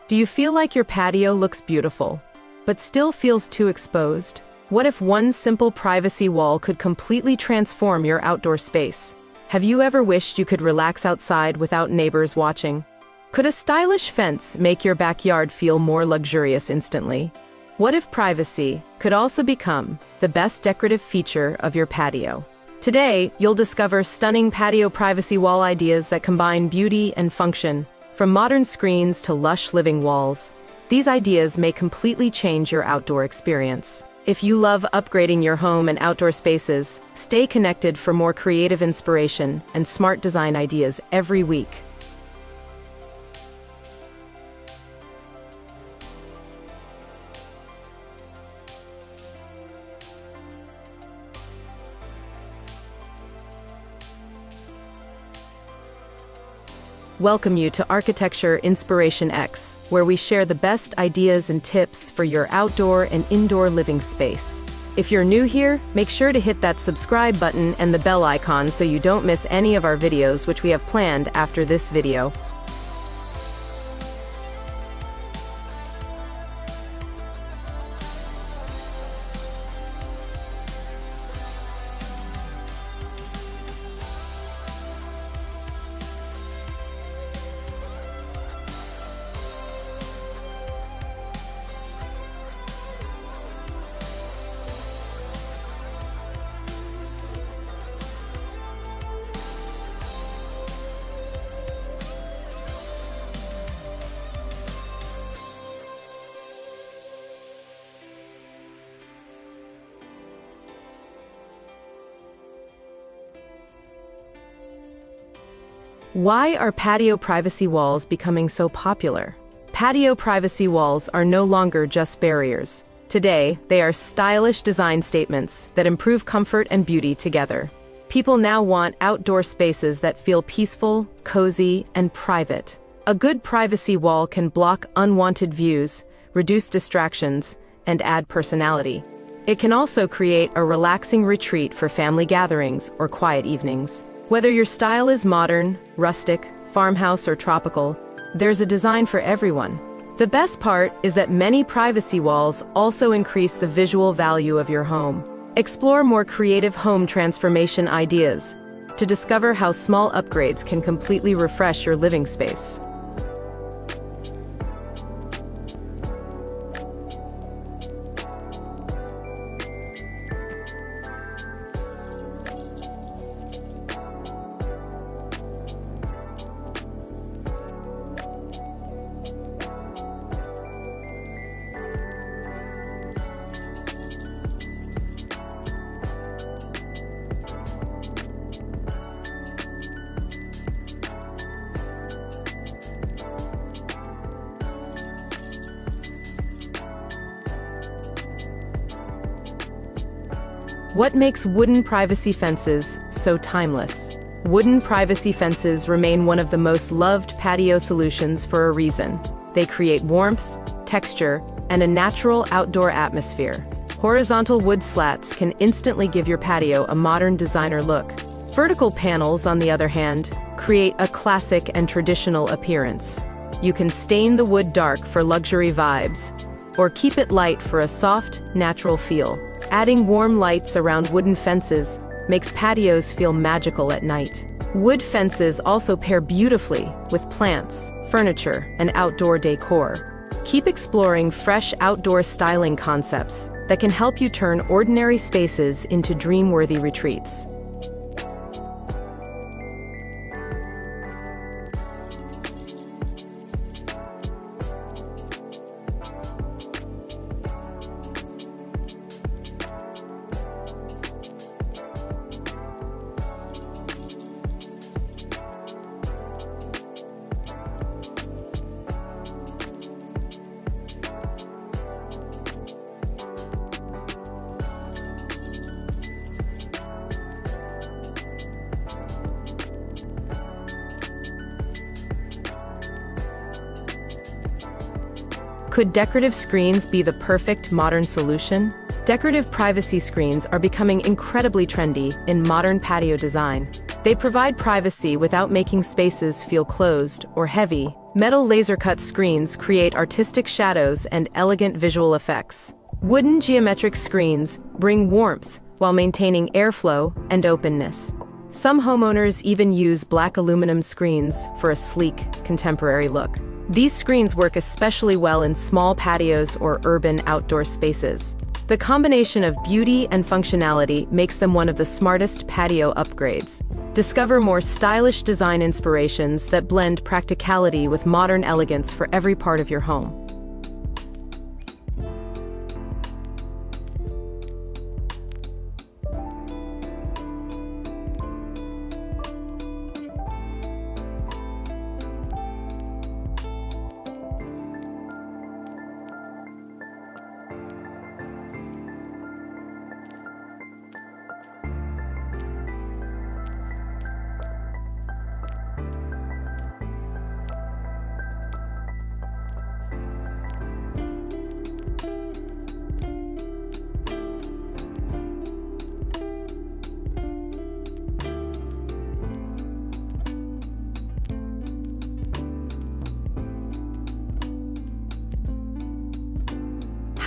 Do you feel like your patio looks beautiful, but still feels too exposed? What if one simple privacy wall could completely transform your outdoor space? Have you ever wished you could relax outside without neighbors watching? Could a stylish fence make your backyard feel more luxurious instantly? What if privacy could also become the best decorative feature of your patio? Today, you'll discover stunning patio privacy wall ideas that combine beauty and function. From modern screens to lush living walls, these ideas may completely change your outdoor experience. If you love upgrading your home and outdoor spaces, stay connected for more creative inspiration and smart design ideas every week. Welcome you to Architecture Inspiration X, where we share the best ideas and tips for your outdoor and indoor living space. If you're new here, make sure to hit that subscribe button and the bell icon so you don't miss any of our videos which we have planned after this video. Why are patio privacy walls becoming so popular? Patio privacy walls are no longer just barriers. Today, they are stylish design statements that improve comfort and beauty together. People now want outdoor spaces that feel peaceful, cozy, and private. A good privacy wall can block unwanted views, reduce distractions, and add personality. It can also create a relaxing retreat for family gatherings or quiet evenings. Whether your style is modern, rustic, farmhouse, or tropical, there's a design for everyone. The best part is that many privacy walls also increase the visual value of your home. Explore more creative home transformation ideas to discover how small upgrades can completely refresh your living space. What makes wooden privacy fences so timeless? Wooden privacy fences remain one of the most loved patio solutions for a reason. They create warmth, texture, and a natural outdoor atmosphere. Horizontal wood slats can instantly give your patio a modern designer look. Vertical panels, on the other hand, create a classic and traditional appearance. You can stain the wood dark for luxury vibes, or keep it light for a soft, natural feel. Adding warm lights around wooden fences makes patios feel magical at night. Wood fences also pair beautifully with plants, furniture, and outdoor decor. Keep exploring fresh outdoor styling concepts that can help you turn ordinary spaces into dream-worthy retreats. Could decorative screens be the perfect modern solution? Decorative privacy screens are becoming incredibly trendy in modern patio design. They provide privacy without making spaces feel closed or heavy, Metal laser-cut screens create artistic shadows and elegant visual effects. Wooden geometric screens bring warmth while maintaining airflow and openness. Some homeowners even use black aluminum screens for a sleek, contemporary look. These screens work especially well in small patios or urban outdoor spaces. The combination of beauty and functionality makes them one of the smartest patio upgrades. Discover more stylish design inspirations that blend practicality with modern elegance for every part of your home.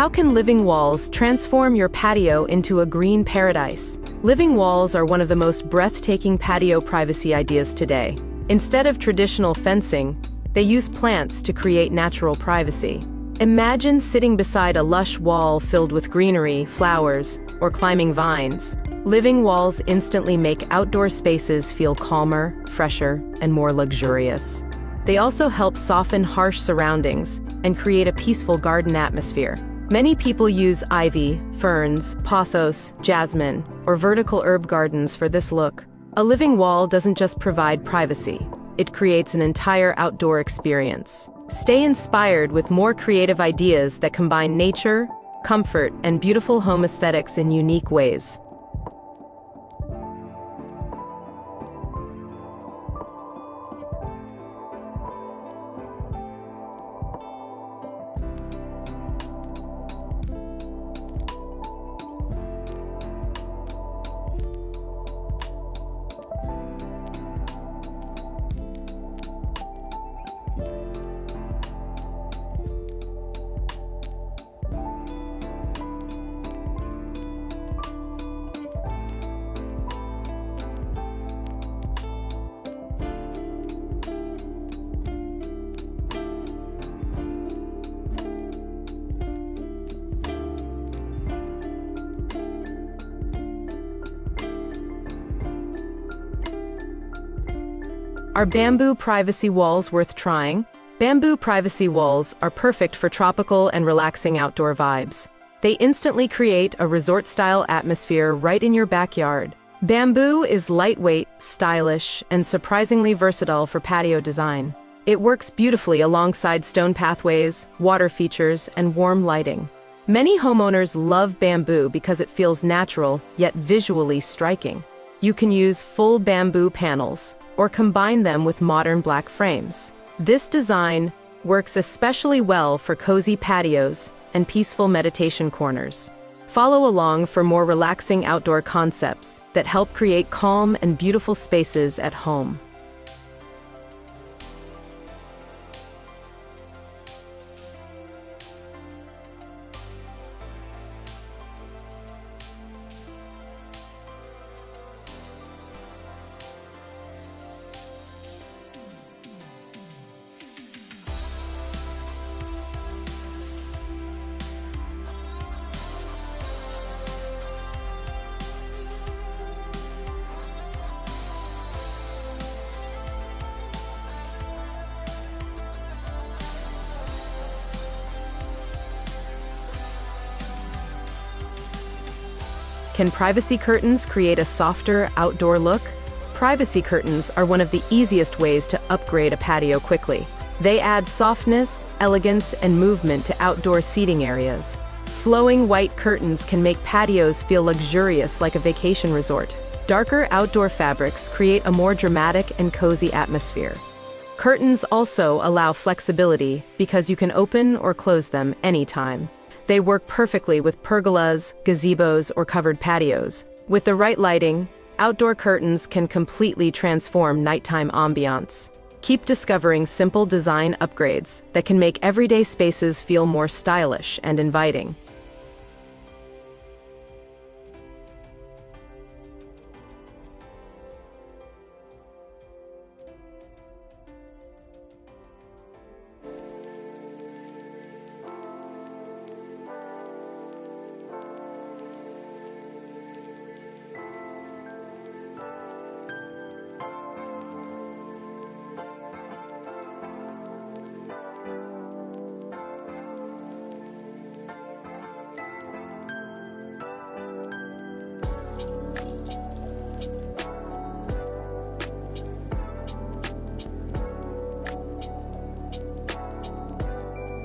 How can living walls transform your patio into a green paradise? Living walls are one of the most breathtaking patio privacy ideas today. Instead of traditional fencing, they use plants to create natural privacy. Imagine sitting beside a lush wall filled with greenery, flowers, or climbing vines. Living walls instantly make outdoor spaces feel calmer, fresher, and more luxurious. They also help soften harsh surroundings and create a peaceful garden atmosphere. Many people use ivy, ferns, pothos, jasmine, or vertical herb gardens for this look. A living wall doesn't just provide privacy, it creates an entire outdoor experience. Stay inspired with more creative ideas that combine nature, comfort, and beautiful home aesthetics in unique ways. Are bamboo privacy walls worth trying? Bamboo privacy walls are perfect for tropical and relaxing outdoor vibes. They instantly create a resort-style atmosphere right in your backyard. Bamboo is lightweight, stylish, and surprisingly versatile for patio design. It works beautifully alongside stone pathways, water features, and warm lighting. Many homeowners love bamboo because it feels natural, yet visually striking. You can use full bamboo panels, or combine them with modern black frames. This design works especially well for cozy patios and peaceful meditation corners. Follow along for more relaxing outdoor concepts that help create calm and beautiful spaces at home. Can privacy curtains create a softer outdoor look? Privacy curtains are one of the easiest ways to upgrade a patio quickly. They add softness, elegance, and movement to outdoor seating areas. Flowing white curtains can make patios feel luxurious like a vacation resort. Darker outdoor fabrics create a more dramatic and cozy atmosphere. Curtains also allow flexibility because you can open or close them anytime. They work perfectly with pergolas, gazebos, or covered patios. With the right lighting, outdoor curtains can completely transform nighttime ambiance. Keep discovering simple design upgrades that can make everyday spaces feel more stylish and inviting.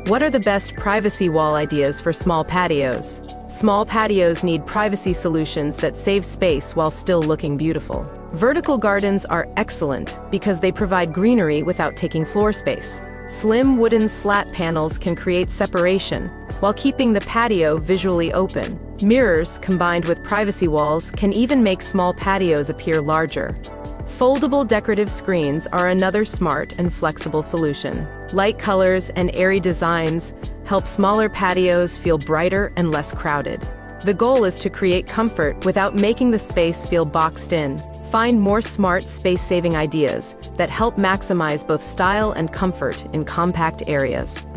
What are the best privacy wall ideas for small patios? Small patios need privacy solutions that save space while still looking beautiful. Vertical gardens are excellent because they provide greenery without taking floor space. Slim wooden slat panels can create separation while keeping the patio visually open. Mirrors combined with privacy walls can even make small patios appear larger. Foldable decorative screens are another smart and flexible solution. Light colors and airy designs help smaller patios feel brighter and less crowded. The goal is to create comfort without making the space feel boxed in. Find more smart space-saving ideas that help maximize both style and comfort in compact areas.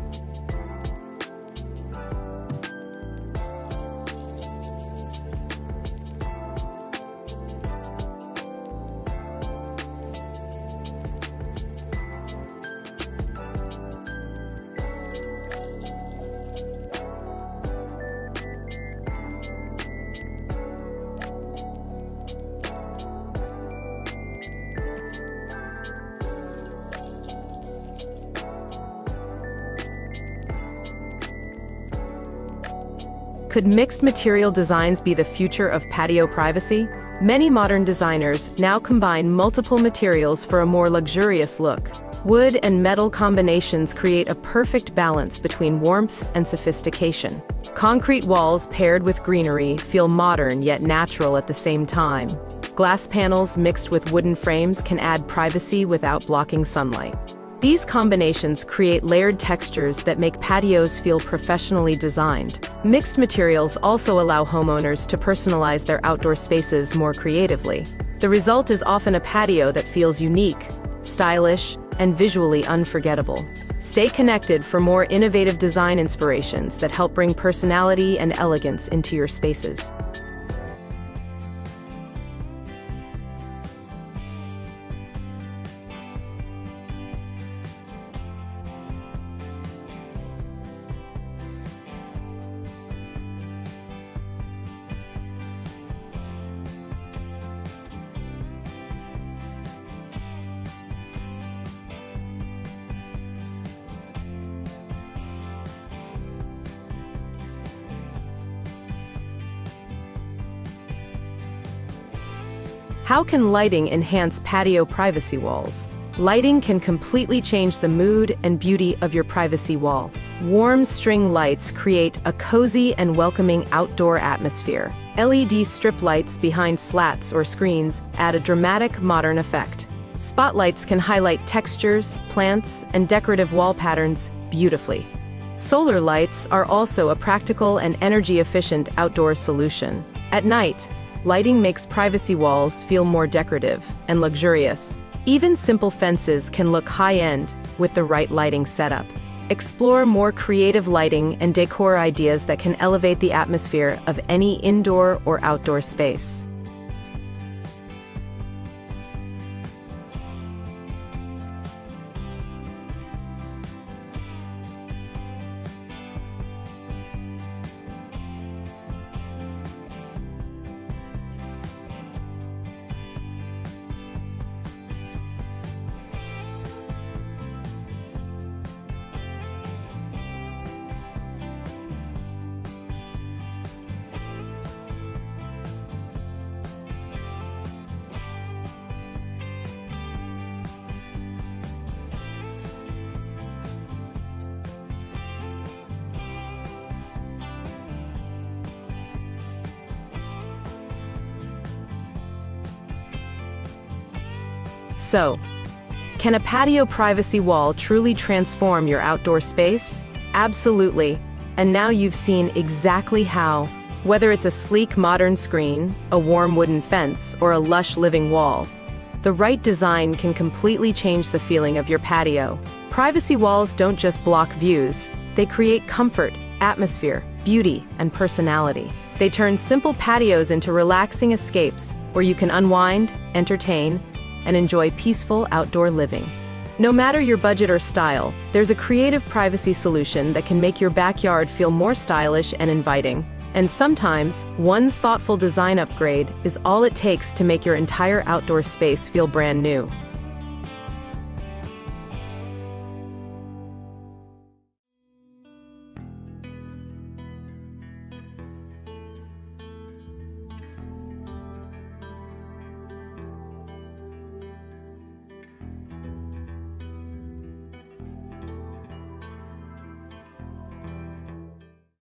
Could mixed material designs be the future of patio privacy? Many modern designers now combine multiple materials for a more luxurious look. Wood and metal combinations create a perfect balance between warmth and sophistication. Concrete walls paired with greenery feel modern yet natural at the same time. Glass panels mixed with wooden frames can add privacy without blocking sunlight. These combinations create layered textures that make patios feel professionally designed. Mixed materials also allow homeowners to personalize their outdoor spaces more creatively. The result is often a patio that feels unique, stylish, and visually unforgettable. Stay connected for more innovative design inspirations that help bring personality and elegance into your spaces. How can lighting enhance patio privacy walls? Lighting can completely change the mood and beauty of your privacy wall. Warm string lights create a cozy and welcoming outdoor atmosphere. LED strip lights behind slats or screens add a dramatic modern effect. Spotlights can highlight textures, plants, and decorative wall patterns beautifully. Solar lights are also a practical and energy-efficient outdoor solution. At night, lighting makes privacy walls feel more decorative and luxurious. Even simple fences can look high-end with the right lighting setup. Explore more creative lighting and decor ideas that can elevate the atmosphere of any indoor or outdoor space. So, Can a patio privacy wall truly transform your outdoor space? Absolutely. And now you've seen exactly how. Whether it's a sleek modern screen, a warm wooden fence, or a lush living wall, the right design can completely change the feeling of your patio. Privacy walls don't just block views, they create comfort, atmosphere, beauty, and personality. They turn simple patios into relaxing escapes where you can unwind, entertain, and enjoy peaceful outdoor living. No matter your budget or style, there's a creative privacy solution that can make your backyard feel more stylish and inviting. And sometimes, one thoughtful design upgrade is all it takes to make your entire outdoor space feel brand new.